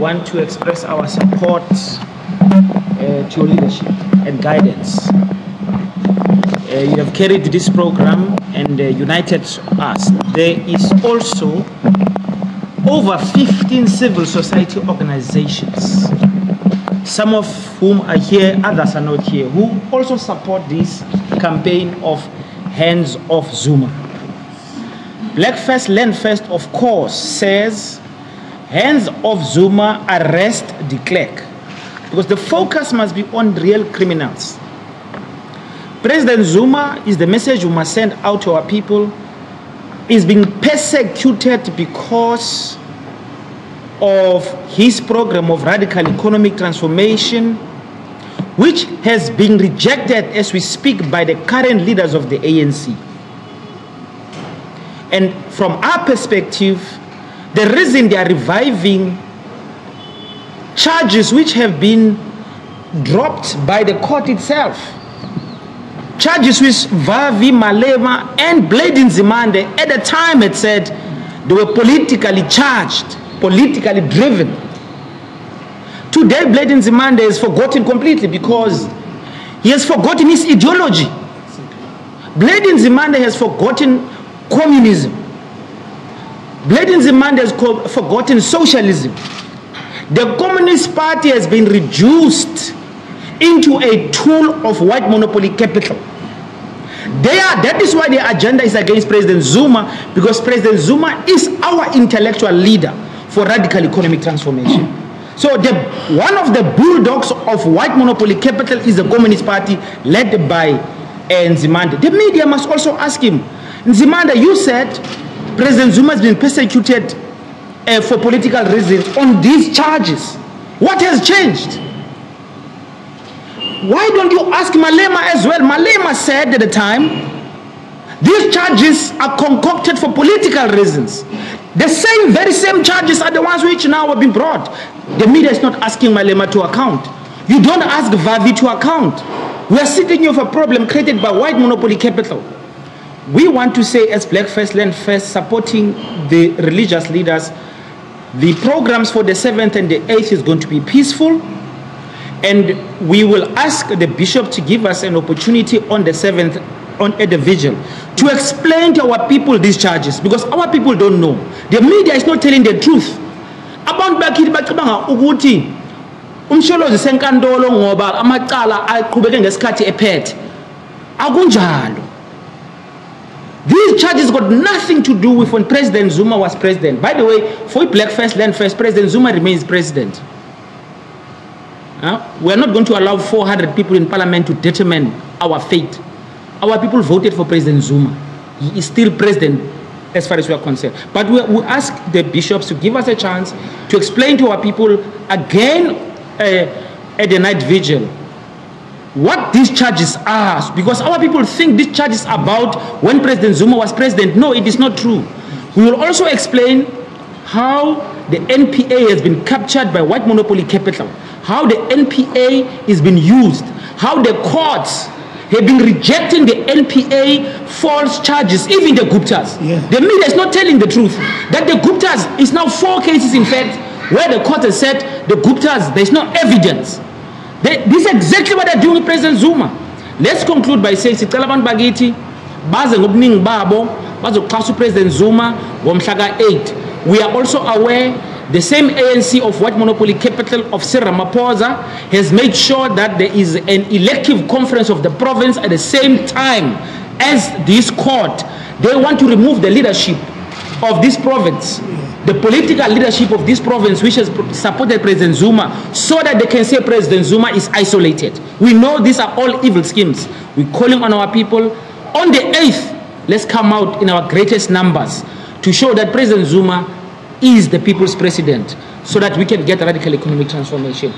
want to express our support to your leadership and guidance. You have carried this program and united us. There is also over 15 civil society organizations, some of whom are here, others are not here, who also support this campaign of Hands Off Zuma. Black First, Land First, of course, says Hands Off Zuma, arrest de Klerk, because the focus must be on real criminals. President Zuma is the message we must send out to our people, is being persecuted because of his program of radical economic transformation, which has been rejected as we speak by the current leaders of the ANC. And from our perspective, the reason they are reviving charges which have been dropped by the court itself, charges which Vavi, Malema and Plegdes at the time had said they were politically charged, politically driven. Today Plegdes is forgotten completely because he has forgotten his ideology. Plegdes has forgotten communism. Plegdes has forgotten socialism. The Communist Party has been reduced into a tool of white monopoly capital. That is why their agenda is against President Zuma, because President Zuma is our intellectual leader for radical economic transformation. So one of the bulldogs of white monopoly capital is the Communist Party led by Nzimande. The media must also ask him, Nzimande, you said President Zuma has been persecuted for political reasons on these charges. What has changed? Why don't you ask Malema as well? Malema said at the time, these charges are concocted for political reasons. The very same charges are the ones which now have been brought. The media is not asking Malema to account. You don't ask Vavi to account. We are sitting here with a problem created by white monopoly capital. We want to say, as Black First, Land First, supporting the religious leaders, the programs for the 7th and the 8th is going to be peaceful. And we will ask the bishop to give us an opportunity on the 7th at the vigil to explain to our people these charges, because our people don't know. The media is not telling the truth. Abantu bakithi bacabanga ukuthi umsholozi senkantolo ngoba amacala aqhubeke ngesikhathi ephethe. Akunjalo. These charges got nothing to do with when President Zuma was president. By the way, for Black First, Land First, President Zuma remains president. We are not going to allow 400 people in parliament to determine our fate. Our people voted for President Zuma. He is still president as far as we are concerned. But we ask the bishops to give us a chance to explain to our people again at the night vigil what these charges are. Because our people think these charges are about when President Zuma was president. No, it is not true. We will also explain how the NPA has been captured by white monopoly capital, how the NPA is being used, how the courts have been rejecting the NPA false charges, even the Guptas. Yeah. The media is not telling the truth. That the Guptas is now 4 cases, in fact, where the court has said the Guptas, there's no evidence. This is exactly what they're doing with President Zuma. Let's conclude by saying, President Zuma, 8. We are also aware the same ANC of white monopoly capital of Sir Ramaphosa has made sure that there is an elective conference of the province at the same time as this court. They want to remove the leadership of this province, the political leadership of this province, which has supported President Zuma, so that they can say President Zuma is isolated. We know these are all evil schemes. We're calling on our people. On the 8th, let's come out in our greatest numbers to show that President Zuma is the people's president, so that we can get radical economic transformation.